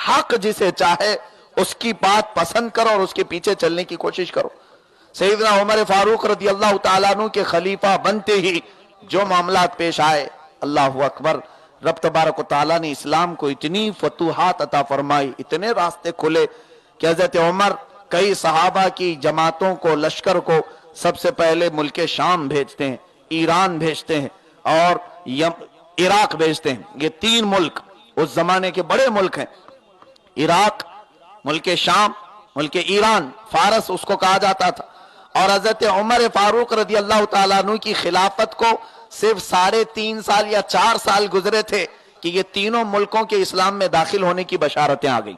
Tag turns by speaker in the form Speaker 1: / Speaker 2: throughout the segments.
Speaker 1: हक जिसे चाहे उसकी बात पसंद करो और उसके पीछे चलने की कोशिश करो। सैयदना उमर फारूक रदी अल्लाह तआला अन्हु के खलीफा बनते ही जो मामलात पेश आए, अल्लाह अकबर, रब तबारक व तआला ने इस्लाम को इतनी फतूहात अता फरमाई, इतने रास्ते खुले कि हजरत उमर कई सहाबा की जमातों को, लश्कर को सबसे पहले मुल्क शाम भेजते हैं, ईरान भेजते हैं और इराक भेजते हैं। ये तीन मुल्क उस जमाने के बड़े मुल्क हैं, इराक, मुल्क शाम, मुल्क ईरान, फारस उसको कहा जाता था। और हजरत उमर फारूक रदी अल्लाह तआला अन्हु की खिलाफत को सिर्फ 3.5 साल या 4 साल गुजरे थे कि ये तीनों मुल्कों के इस्लाम में दाखिल होने की बशारतें आ गई।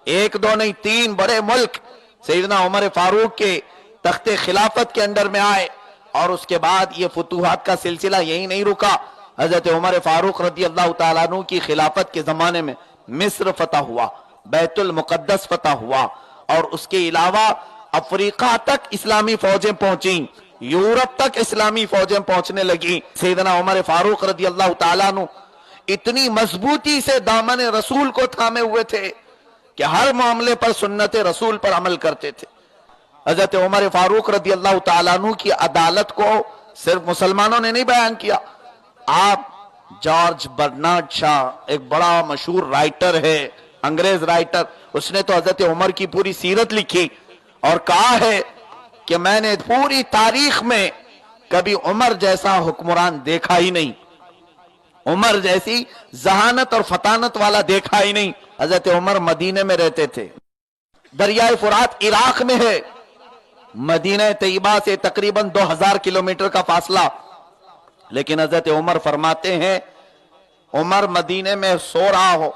Speaker 1: एक दो नहीं, 3 बड़े मुल्क सैयदना उमर फारूक के तख्ते खिलाफत के अंडर में आए। और उसके बाद ये फतूहात का सिलसिला यही नहीं रुका। हजरत उमर फारूक रदी अल्लाह तआला अन्हु की खिलाफत के जमाने में मिस्र फतह हुआ, बैतुल मुकद्दस फतह हुआ, और उसके अलावा अफ्रीका तक इस्लामी फौजें पहुंची, यूरोप तक इस्लामी फौजें पहुंचने लगी। सैयदना उमर फारूक रदी अल्लाह तआला अन्हु इतनी मजबूती से दामन रसूल को थामे हुए थे कि हर मामले पर सुन्नत रसूल पर अमल करते थे। हजरत उमर फारूक रदी अल्लाह तआला अन्हु की अदालत को सिर्फ मुसलमानों ने नहीं बयान किया। आप जॉर्ज बर्नार्ड शॉ, एक बड़ा मशहूर राइटर है, अंग्रेज राइटर, उसने तो हजरत उमर की पूरी सीरत लिखी और कहा है कि मैंने पूरी तारीख में कभी उमर जैसा हुक्मरान देखा ही नहीं, उमर जैसी जहानत और फतानत वाला देखा ही नहीं। हजरत उमर मदीने में रहते थे, दरियाए फुरात इराक में है, मदीना तैयबा से तकरीबन 2000 किलोमीटर का फासला, लेकिन हजरत उमर फरमाते हैं उमर मदीने में सो रहा हो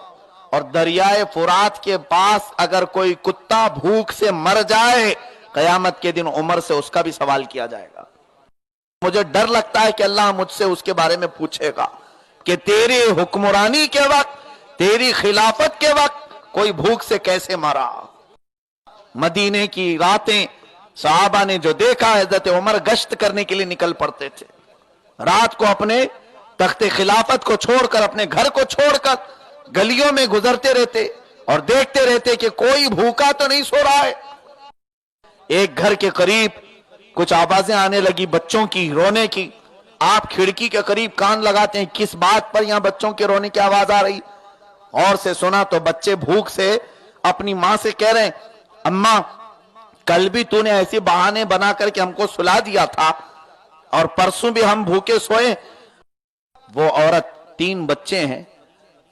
Speaker 1: और दरियाए फुरात के पास अगर कोई कुत्ता भूख से मर जाए, कयामत के दिन उमर से उसका भी सवाल किया जाएगा। मुझे डर लगता है कि अल्लाह मुझसे उसके बारे में पूछेगा कि तेरी हुक्मरानी के वक्त, तेरी खिलाफत के वक्त कोई भूख से कैसे मरा। मदीने की रातें सहाबा ने जो देखा, हजरत उमर गश्त करने के लिए निकल पड़ते थे, रात को अपने तख्ते खिलाफत को छोड़कर, अपने घर को छोड़कर गलियों में गुजरते रहते और देखते रहते कि कोई भूखा तो नहीं सो रहा है। एक घर के करीब कुछ आवाजें आने लगी बच्चों की रोने की। आप खिड़की के करीब कान लगाते हैं, किस बात पर यहां बच्चों के रोने की आवाज आ रही। और से सुना तो बच्चे भूख से अपनी मां से कह रहे हैं, अम्मा कल भी तूने ऐसे बहाने बना करके हमको सुला दिया था और परसों भी हम भूखे सोए। वो औरत, 3 बच्चे हैं,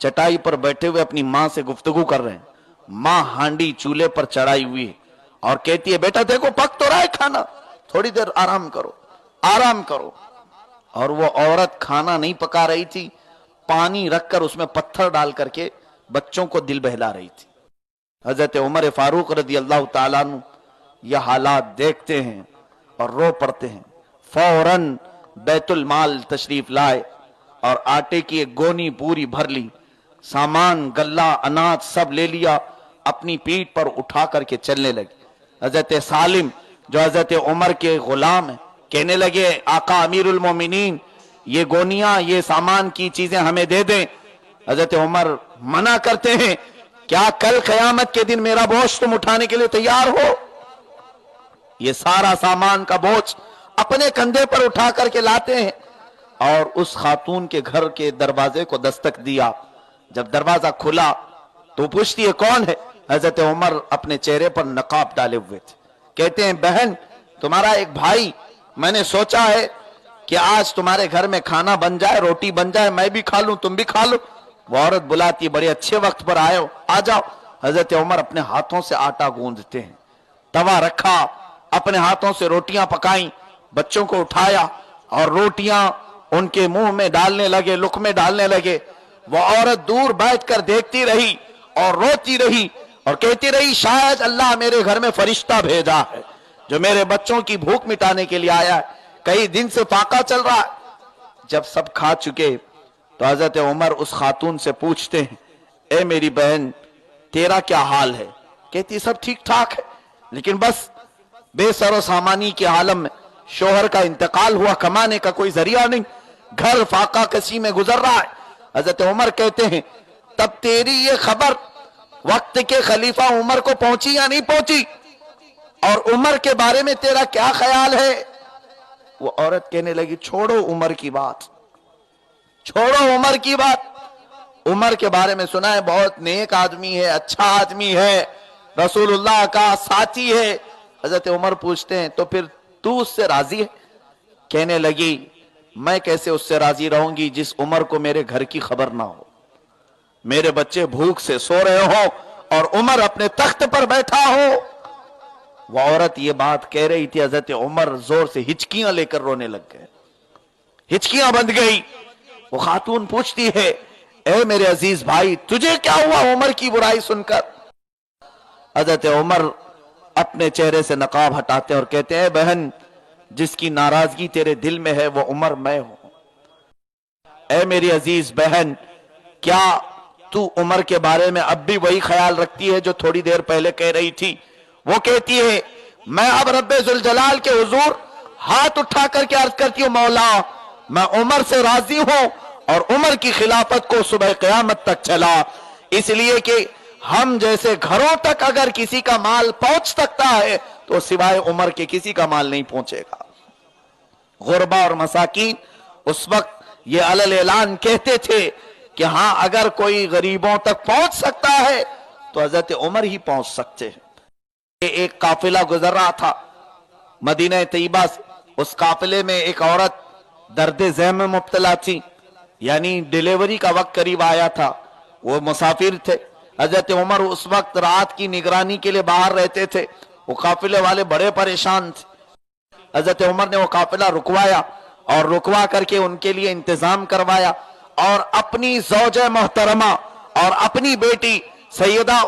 Speaker 1: चटाई पर बैठे हुए अपनी मां से गुफ्तगू कर रहे हैं। मां हांडी चूल्हे पर चढ़ाई हुई है और कहती है, बेटा देखो पक तो रहा है खाना, थोड़ी देर आराम करो, आराम करो। और वो औरत खाना नहीं पका रही थी, पानी रखकर उसमें पत्थर डाल करके बच्चों को दिल बहला रही थी। हजरत उमर फारूक रदी अल्लाह तआला अन्हु यह हालात देखते हैं और रो पड़ते हैं। फौरन बैतुल माल तशरीफ लाए और आटे की एक गोनी पूरी भर ली, सामान, गल्ला, अनाज सब ले लिया, अपनी पीठ पर उठा करके चलने लगे। हजरत सालिम जो हजरत उमर के गुलाम है, कहने लगे, आका अमीरुल मोमिनीन, ये गोनियां, ये सामान की चीजें हमें दे दें। हजरत उमर मना करते हैं, क्या कल कयामत के दिन मेरा बोझ तुम उठाने के लिए तैयार हो? ये सारा सामान का बोझ अपने कंधे पर उठा करके लाते हैं और उस खातून के घर के दरवाजे को दस्तक दिया। जब दरवाजा खुला तो पूछती है, कौन है? हजरत उमर अपने चेहरे पर नकाब डाले हुए थे। कहते हैं, बहन तुम्हारा एक भाई, मैंने सोचा है कि आज तुम्हारे घर में खाना बन जाए, रोटी बन जाए, मैं भी खा लूं, तुम भी खा लो। वो औरत बुलाती, बड़े अच्छे वक्त पर आए हो, आ जाओ। हजरत उमर अपने हाथों से आटा गूंदते हैं, तवा रखा, अपने हाथों से रोटियां पकाई, बच्चों को उठाया और रोटियां उनके मुंह में डालने लगे, लुक़मे डालने लगे। वो औरत दूर बैठकर देखती रही और रोती रही और कहती रही, शायद अल्लाह मेरे घर में फरिश्ता भेजा है जो मेरे बच्चों की भूख मिटाने के लिए आया है, कई दिन से फाका चल रहा है। जब सब खा चुके तो हजरत उमर उस खातून से पूछते हैं, ए मेरी बहन तेरा क्या हाल है? कहती, सब ठीक ठाक है, लेकिन बस बेसरो सामानी के आलम में शोहर का इंतकाल हुआ, कमाने का कोई जरिया नहीं, घर फाका कसी में गुजर रहा है। हजरत उमर कहते हैं, तब तेरी ये खबर वक्त के खलीफा उमर को पहुंची या नहीं पहुंची, और उमर के बारे में तेरा क्या ख्याल है? वो औरत कहने लगी छोड़ो उमर की बात, छोड़ो उमर की बात। उमर के बारे में सुना है बहुत नेक आदमी है, अच्छा आदमी है, रसूलुल्लाह का साथी है। हजरत उमर पूछते हैं तो फिर तू उससे राजी है? कहने लगी मैं कैसे उससे राजी रहूंगी जिस उमर को मेरे घर की खबर ना हो, मेरे बच्चे भूख से सो रहे हो और उमर अपने तख्त पर बैठा हो। वह औरत ये बात कह रही थी, हजरत उमर जोर से हिचकियां लेकर रोने लग गए, हिचकियां बंध गई। वो खातून पूछती है ए मेरे अजीज भाई तुझे क्या हुआ उमर की बुराई सुनकर? हजरत उमर अपने चेहरे से नकाब हटाते और कहते हैं बहन जिसकी नाराजगी तेरे दिल में है वो उमर मैं हूं। ए मेरी अजीज बहन क्या तू उमर के बारे में अब भी वही ख्याल रखती है जो थोड़ी देर पहले कह रही थी? वो कहती है मैं अब रब्बे जुल जलाल के हुजूर हाथ उठा करके अर्ज करती हूं मौला मैं उमर से राजी हूं और उमर की खिलाफत को सुबह क़यामत तक चला, इसलिए कि हम जैसे घरों तक अगर किसी का माल पहुंच सकता है तो सिवाय उमर के किसी का माल नहीं पहुंचेगा। गुरबा और मसाकीन उस वक्त ये अलल ऐलान कहते थे कि हां अगर कोई गरीबों तक पहुंच सकता है तो हजरत उमर ही पहुंच सकते हैं। एक काफिला गुजर रहा था मदीना तैयबा से, उस काफिले में एक औरत दर्द ज़हम में मुब्तला थी, यानी डिलीवरी का वक्त करीब आया था, वो मुसाफिर थे। हजरत उमर उस वक्त रात की निगरानी के लिए बाहर रहते थे, वो काफिले वाले बड़े परेशान थे। हजरत उमर ने वो काफिला रुकवाया और रुकवा करके उनके लिए इंतजाम करवाया और अपनी ज़ौजे मोहतरमा और अपनी बेटी सैयदा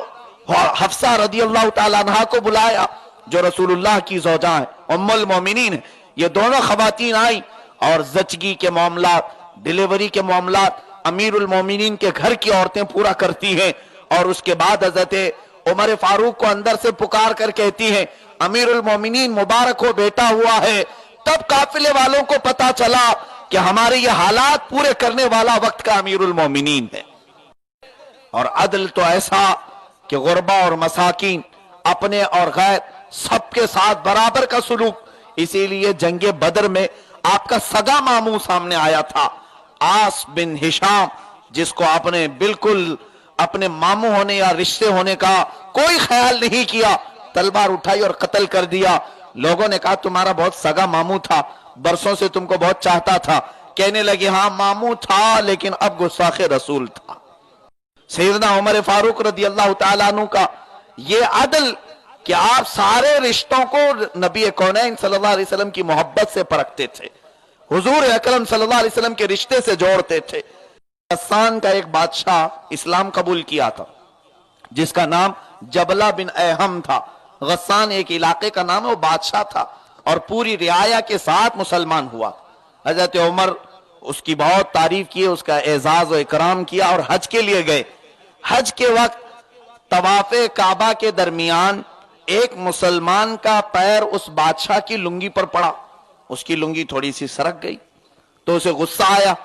Speaker 1: हफ्सा रदियल्लाहु ताला अन्हा को बुलाया जो रसूलुल्लाह की ज़ौजा है, उम्मुल मोमिनीन है। ये दोनों खवातीन आई और जचगी के मामलात, डिलीवरी के मामलात अमीरुल मोमिनीन के घर की औरतें पूरा करती हैं। और उसके बाद हजरत उमर फारूक को अंदर से पुकार कर कहती हैं अमीरुल मोमिनीन मुबारक हो बेटा हुआ है। तब काफिले वालों को पता चला कि हमारे ये हालात पूरे करने वाला वक्त का अमीरुल मोमिनीन है। और अदल तो ऐसा कि गुरबा और मसाकीन अपने और गैर सबके साथ बराबर का सुलूक। इसीलिए जंगे बदर में आपका सगा मामू सामने आया था, आस बिन हिशाम, जिसको आपने बिल्कुल अपने मामू होने या रिश्ते होने का कोई ख्याल नहीं किया, तलवार उठाई और कत्ल कर दिया। लोगों ने कहा तुम्हारा बहुत सगा मामू था, बरसों से तुमको बहुत चाहता था। कहने लगे हाँ मामू था लेकिन अब गुस्ताखे रसूल था। सैयदना उमर फारूक रदियल्लाहु ताला अन्हु का ये अदल कि आप सारे रिश्तों को नबी कौनैन सल्लल्लाहु अलैहि वसल्लम की मोहब्बत से परखते थे, हुजूर अकरम सल्लल्लाहु अलैहि वसल्लम के रिश्ते से जोड़ते थे। गस्सान का एक बादशाह इस्लाम कबूल किया था जिसका नाम जबला बिन अहम था। गस्सान एक इलाके का नाम है, वो बादशाह था और पूरी रियाया के साथ मुसलमान हुआ। हजरत उमर उसकी बहुत तारीफ की, उसका एजाज और इकराम किया और हज के लिए गए। हज के वक्त तवाफे काबा के दरमियान एक मुसलमान का पैर उस बादशाह की लुंगी पर पड़ा, उसकी लुंगी थोड़ी सी सरक गई तो उसे गुस्सा आया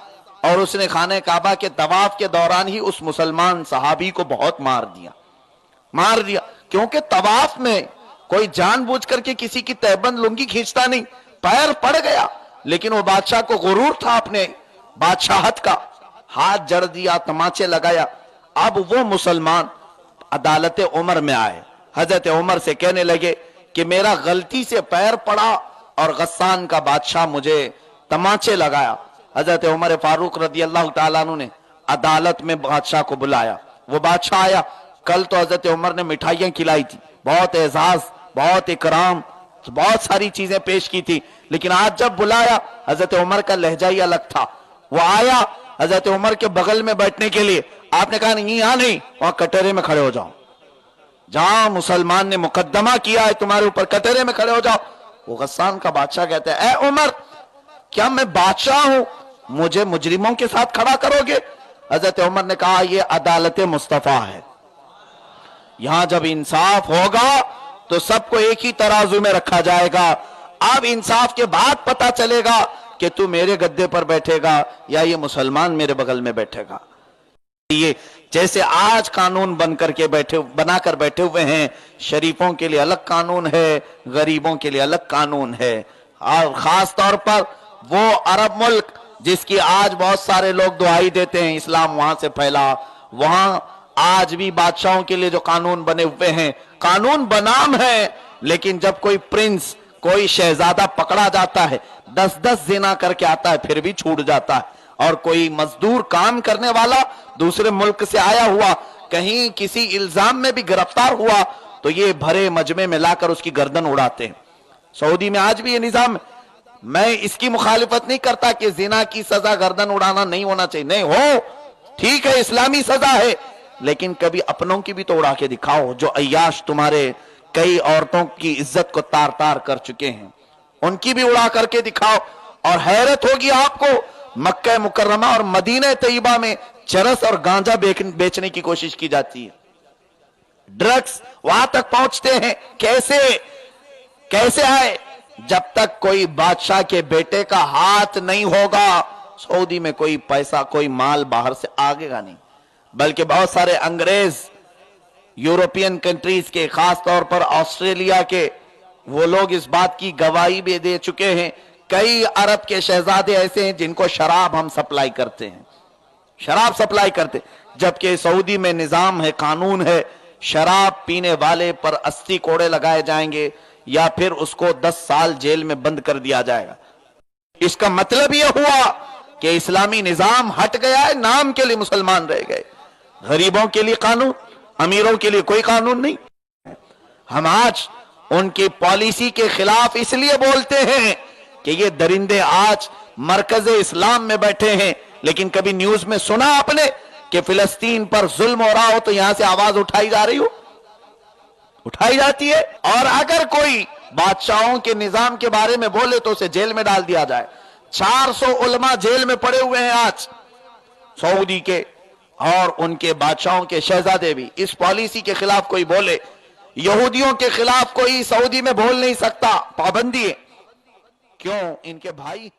Speaker 1: और उसने खाने काबा के तवाफ के दौरान ही उस मुसलमान सहाबी को बहुत मार दिया। क्योंकि तवाफ में कोई जानबूझ करके किसी की तहबंद लुंगी खींचता नहीं, पैर पड़ गया, लेकिन वो बादशाह को गुरूर था अपने बादशाहत का, हाथ जड़ दिया, तमाचे लगाया। अब वो मुसलमान अदालत उमर में आए, हजरत उमर से कहने लगे कि मेरा गलती से पैर पड़ा और गस्सान का बादशाह मुझे तमाचे लगाया। हजरत उमर फारूक रदियल्लाहु ताला अन्हु ने अदालत में बादशाह को बुलाया। वो बादशाह आया, कल तो हजरत उमर ने मिठाइयां खिलाई थी, बहुत एजाज, बहुत इकराम, बहुत सारी चीजें पेश की थी, लेकिन आज जब बुलाया हजरत उमर का लहजा ही अलग था। वो आया हजरत उमर के बगल में बैठने के लिए, आपने कहा नहीं यहां नहीं, वहां कटहरे में खड़े हो जाओ, जहां मुसलमान ने मुकदमा किया है तुम्हारे ऊपर, कटहरे में खड़े हो जाओ। वो गस्सान का बादशाह कहते हैं ए उमर क्या मैं बादशाह हूं, मुझे मुजरिमों के साथ खड़ा करोगे? हजरत उमर ने कहा यह अदालत मुस्तफा है, यहां जब इंसाफ होगा तो सबको एक ही तराजू में रखा जाएगा। अब इंसाफ के बाद पता चलेगा कि तू मेरे गद्दे पर बैठेगा या ये मुसलमान मेरे बगल में बैठेगा। ये जैसे आज कानून बना कर बैठे हुए हैं, शरीफों के लिए अलग कानून है, गरीबों के लिए अलग कानून है। और खास तौर पर वो अरब मुल्क जिसकी आज बहुत सारे लोग दुहाई देते हैं इस्लाम वहां से फैला, वहां आज भी बादशाहों के लिए जो कानून बने हुए हैं, कानून बनाम है, लेकिन जब कोई प्रिंस, कोई शहजादा पकड़ा जाता है, 10-10 जिना करके आता है, फिर भी छूट जाता है। और कोई मजदूर काम करने वाला दूसरे मुल्क से आया हुआ कहीं किसी इल्जाम में भी गिरफ्तार हुआ तो ये भरे मजमे में लाकर उसकी गर्दन उड़ाते हैं। सऊदी में आज भी ये निजाम। मैं इसकी मुखालिफत नहीं करता कि जिना की सजा गर्दन उड़ाना नहीं होना चाहिए, नहीं हो, ठीक है, इस्लामी सजा है, लेकिन कभी अपनों की भी तो उड़ा के दिखाओ। जो अय्याश तुम्हारे कई औरतों की इज्जत को तार तार कर चुके हैं, उनकी भी उड़ा करके दिखाओ। और हैरत होगी आपको, मक्का मुकर्रमा और मदीना तैयबा में चरस और गांजा बेचने की कोशिश की जाती है, ड्रग्स वहां तक पहुंचते हैं। कैसे आए? जब तक कोई बादशाह के बेटे का हाथ नहीं होगा, सऊदी में कोई पैसा, कोई माल बाहर से आएगा नहीं। बल्कि बहुत सारे अंग्रेज यूरोपियन कंट्रीज के, खास तौर पर ऑस्ट्रेलिया के, वो लोग इस बात की गवाही भी दे चुके हैं। कई अरब के शहजादे ऐसे हैं जिनको शराब हम सप्लाई करते हैं, शराब सप्लाई करते, जबकि सऊदी में निजाम है, कानून है, शराब पीने वाले पर 80 कोड़े लगाए जाएंगे या फिर उसको 10 साल जेल में बंद कर दिया जाएगा। इसका मतलब यह हुआ कि इस्लामी निजाम हट गया है, नाम के लिए मुसलमान रह गए। गरीबों के लिए कानून, अमीरों के लिए कोई कानून नहीं। हम आज उनकी पॉलिसी के खिलाफ इसलिए बोलते हैं कि ये दरिंदे आज मरकज इस्लाम में बैठे हैं, लेकिन कभी न्यूज में सुना आपने कि फिलिस्तीन पर जुल्म हो रहा हो तो यहां से आवाज उठाई जा रही हो? उठाई जाती है। और अगर कोई बादशाहों के निजाम के बारे में बोले तो उसे जेल में डाल दिया जाए। 400 उलमा जेल में पड़े हुए हैं आज सऊदी के, और उनके बादशाहों के शहजादे भी। इस पॉलिसी के खिलाफ कोई बोले, यहूदियों के खिलाफ कोई सऊदी में बोल नहीं सकता, पाबंदी है। क्यों? इनके भाई